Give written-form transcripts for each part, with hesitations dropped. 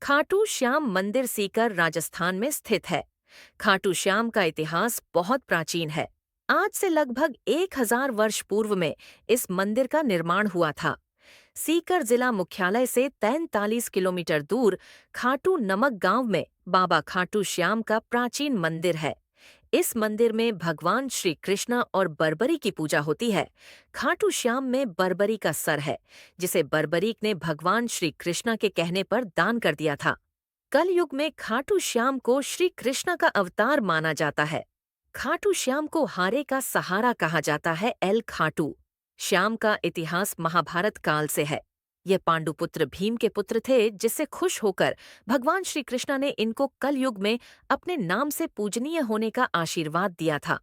खाटू श्याम मंदिर सीकर राजस्थान में स्थित है। खाटू श्याम का इतिहास बहुत प्राचीन है। आज से लगभग 1000 वर्ष पूर्व में इस मंदिर का निर्माण हुआ था। सीकर जिला मुख्यालय से 43 किलोमीटर दूर खाटू नमक गांव में बाबा खाटू श्याम का प्राचीन मंदिर है। इस मंदिर में भगवान श्री कृष्ण और बर्बरी की पूजा होती है। खाटू श्याम में बर्बरी का सर है, जिसे बर्बरीक ने भगवान श्री कृष्ण के कहने पर दान कर दिया था। कल युग में खाटू श्याम को श्री कृष्ण का अवतार माना जाता है। खाटू श्याम को हारे का सहारा कहा जाता है। एल खाटू श्याम का इतिहास महाभारत काल से है। ये पांडुपुत्र भीम के पुत्र थे, जिससे खुश होकर भगवान श्री कृष्ण ने इनको कल युग में अपने नाम से पूजनीय होने का आशीर्वाद दिया था।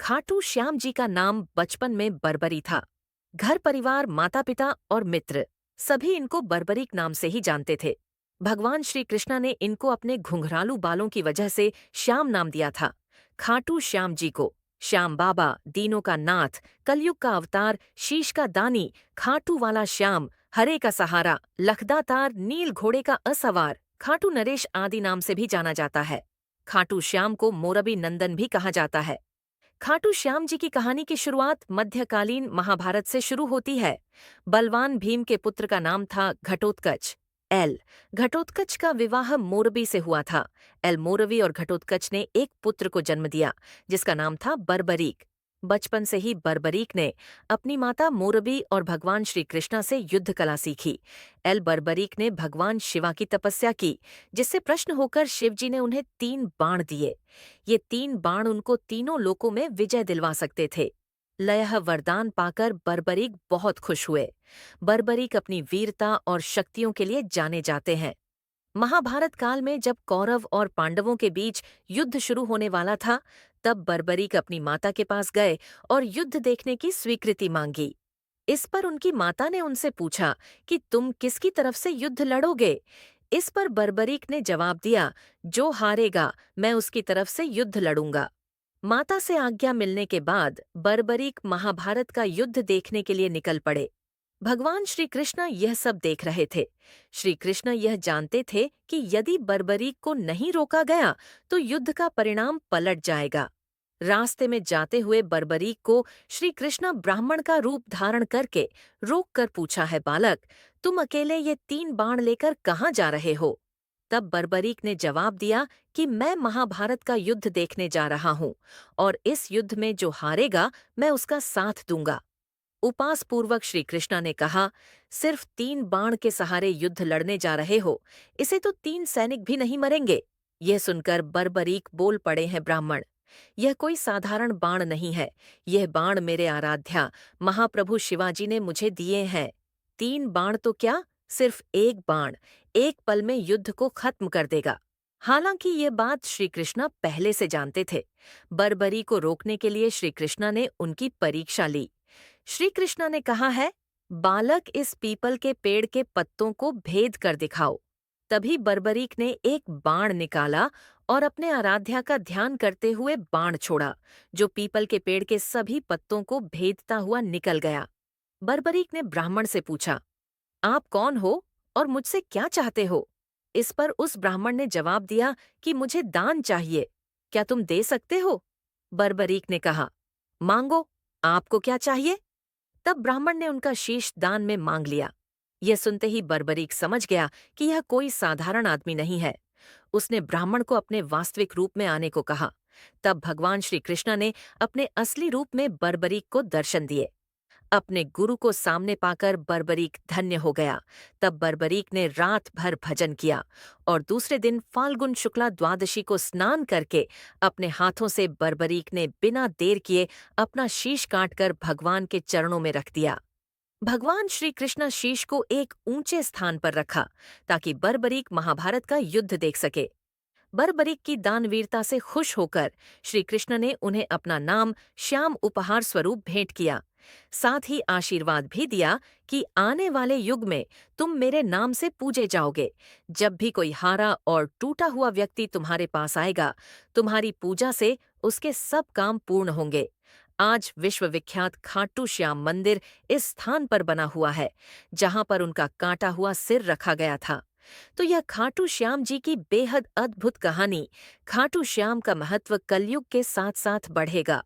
खाटू श्याम जी का नाम बचपन में बर्बरी था। घर परिवार, माता पिता और मित्र सभी इनको बर्बरीक नाम से ही जानते थे। भगवान श्री कृष्ण ने इनको अपने घुंघरालू बालों की वजह से श्याम नाम दिया था। खाटू श्याम जी को श्याम बाबा, दीनों का नाथ, कलयुग का अवतार, शीश का दानी, खाटू वाला श्याम, हरे का सहारा, लखदातार, नील घोड़े का असवार, खाटू नरेश आदि नाम से भी जाना जाता है। खाटू श्याम को मोरबी नंदन भी कहा जाता है। खाटू श्याम जी की कहानी की शुरुआत मध्यकालीन महाभारत से शुरू होती है। बलवान भीम के पुत्र का नाम था घटोत्कच। एल घटोत्कच का विवाह मोरबी से हुआ था। एल मोरवी और घटोत्कच ने एक पुत्र को जन्म दिया, जिसका नाम था बर्बरीक। बचपन से ही बर्बरीक ने अपनी माता मोरबी और भगवान श्री कृष्णा से युद्ध कला सीखी। एल बर्बरीक ने भगवान शिवा की तपस्या की, जिससे प्रश्न होकर शिवजी ने उन्हें 3 बाण दिए। ये 3 बाण उनको तीनों लोकों में विजय दिलवा सकते थे। लयह वरदान पाकर बर्बरीक बहुत खुश हुए। बर्बरीक अपनी वीरता और शक्तियों के लिए जाने जाते हैं। महाभारत काल में जब कौरव और पांडवों के बीच युद्ध शुरू होने वाला था, तब बर्बरीक अपनी माता के पास गए और युद्ध देखने की स्वीकृति मांगी। इस पर उनकी माता ने उनसे पूछा कि तुम किसकी तरफ से युद्ध लड़ोगे। इस पर बर्बरीक ने जवाब दिया, जो हारेगा मैं उसकी तरफ से युद्ध लड़ूंगा। माता से आज्ञा मिलने के बाद बर्बरीक महाभारत का युद्ध देखने के लिए निकल पड़े। भगवान श्री कृष्ण यह सब देख रहे थे। श्री कृष्ण यह जानते थे कि यदि बर्बरीक को नहीं रोका गया तो युद्ध का परिणाम पलट जाएगा। रास्ते में जाते हुए बर्बरीक को श्री कृष्ण ब्राह्मण का रूप धारण करके रोक कर पूछा है, बालक, तुम अकेले ये 3 बाण लेकर कहाँ जा रहे हो? तब बर्बरीक ने जवाब दिया कि मैं महाभारत का युद्ध देखने जा रहा हूँ और इस युद्ध में जो हारेगा मैं उसका साथ दूंगा। उपास पूर्वक श्री कृष्णा ने कहा, सिर्फ 3 बाण के सहारे युद्ध लड़ने जा रहे हो, इसे तो 3 सैनिक भी नहीं मरेंगे। यह सुनकर बर्बरीक बोल पड़े हैं, ब्राह्मण, यह कोई साधारण बाण नहीं है। यह बाण मेरे आराध्या महाप्रभु शिवाजी ने मुझे दिए हैं। 3 बाण तो क्या, सिर्फ 1 बाण 1 पल में युद्ध को खत्म कर देगा। हालांकि ये बात श्री कृष्णा पहले से जानते थे। बर्बरी को रोकने के लिए श्री कृष्णा ने उनकी परीक्षा ली। श्री कृष्णा ने कहा है, बालक, इस पीपल के पेड़ के पत्तों को भेद कर दिखाओ। तभी बर्बरीक ने एक बाण निकाला और अपने आराध्या का ध्यान करते हुए बाण छोड़ा, जो पीपल के पेड़ के सभी पत्तों को भेदता हुआ निकल गया। बर्बरीक ने ब्राह्मण से पूछा, आप कौन हो और मुझसे क्या चाहते हो? इस पर उस ब्राह्मण ने जवाब दिया कि मुझे दान चाहिए, क्या तुम दे सकते हो? बर्बरीक ने कहा, मांगो, आपको क्या चाहिए? तब ब्राह्मण ने उनका शीश दान में मांग लिया। यह सुनते ही बर्बरीक समझ गया कि यह कोई साधारण आदमी नहीं है। उसने ब्राह्मण को अपने वास्तविक रूप में आने को कहा। तब भगवान श्री कृष्ण ने अपने असली रूप में बर्बरीक को दर्शन दिए। अपने गुरु को सामने पाकर बर्बरीक धन्य हो गया। तब बर्बरीक ने रात भर भजन किया और दूसरे दिन फाल्गुन शुक्ला द्वादशी को स्नान करके अपने हाथों से बर्बरीक ने बिना देर किए अपना शीश काटकर भगवान के चरणों में रख दिया। भगवान श्री कृष्ण शीश को एक ऊंचे स्थान पर रखा ताकि बर्बरीक महाभारत का युद्ध देख सके। बर्बरीक की दानवीरता से खुश होकर श्री कृष्ण ने उन्हें अपना नाम श्याम उपहार स्वरूप भेंट किया। साथ ही आशीर्वाद भी दिया कि आने वाले युग में तुम मेरे नाम से पूजे जाओगे। जब भी कोई हारा और टूटा हुआ व्यक्ति तुम्हारे पास आएगा, तुम्हारी पूजा से उसके सब काम पूर्ण होंगे। आज विश्वविख्यात खाटू श्याम मंदिर इस स्थान पर बना हुआ है, जहां पर उनका काटा हुआ सिर रखा गया था। तो यह खाटू श्याम जी की बेहद अद्भुत कहानी खाटू श्याम का महत्व कलयुग के साथ साथ बढ़ेगा,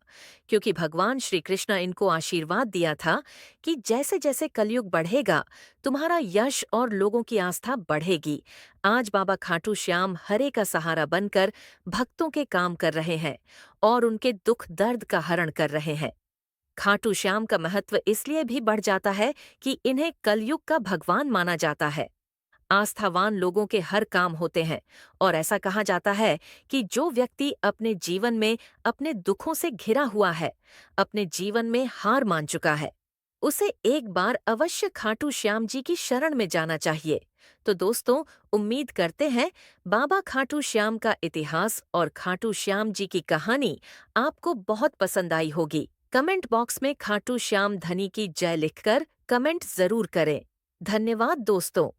क्योंकि भगवान श्री कृष्ण इनको आशीर्वाद दिया था कि जैसे जैसे कलयुग बढ़ेगा तुम्हारा यश और लोगों की आस्था बढ़ेगी। आज बाबा खाटू श्याम हरे का सहारा बनकर भक्तों के काम कर रहे हैं और उनके दुख दर्द का हरण कर रहे हैं। खाटू श्याम का महत्व इसलिए भी बढ़ जाता है कि इन्हें कलयुग का भगवान माना जाता है। आस्थावान लोगों के हर काम होते हैं और ऐसा कहा जाता है कि जो व्यक्ति अपने जीवन में अपने दुखों से घिरा हुआ है, अपने जीवन में हार मान चुका है, उसे एक बार अवश्य खाटू श्याम जी की शरण में जाना चाहिए। तो दोस्तों, उम्मीद करते हैं बाबा खाटू श्याम का इतिहास और खाटू श्याम जी की कहानी आपको बहुत पसंद आई होगी। कमेंट बॉक्स में खाटू श्याम धनी की जय लिखकर कमेंट जरूर करें। धन्यवाद दोस्तों।